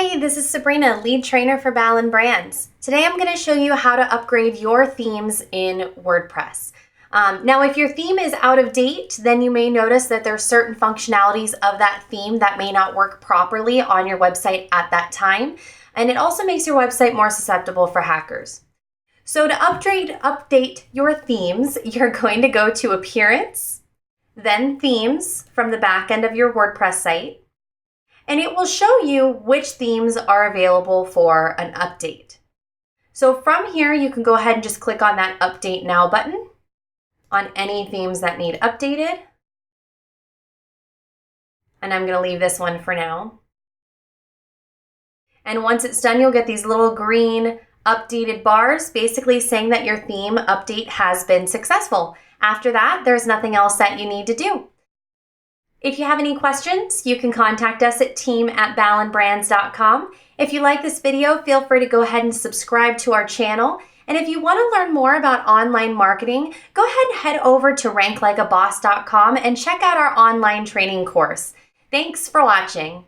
Hi, this is Sabrina, lead trainer for Ballen Brands. Today I'm going to show you how to upgrade your themes in WordPress. Now, if your theme is out of date, then you may notice that there's certain functionalities of that theme that may not work properly on your website at that time. And it also makes your website more susceptible for hackers. So to update your themes, you're going to go to Appearance, then Themes from the back end of your WordPress site. And it will show you which themes are available for an update. So from here, you can go ahead and just click on that Update Now button on any themes that need updated. And I'm going to leave this one for now. And once it's done, you'll get these little green updated bars, basically saying that your theme update has been successful. After that, there's nothing else that you need to do. If you have any questions, you can contact us at team@ballenbrands.com. If you like this video, feel free to go ahead and subscribe to our channel. And if you want to learn more about online marketing, go ahead and head over to ranklikeaboss.com and check out our online training course. Thanks for watching.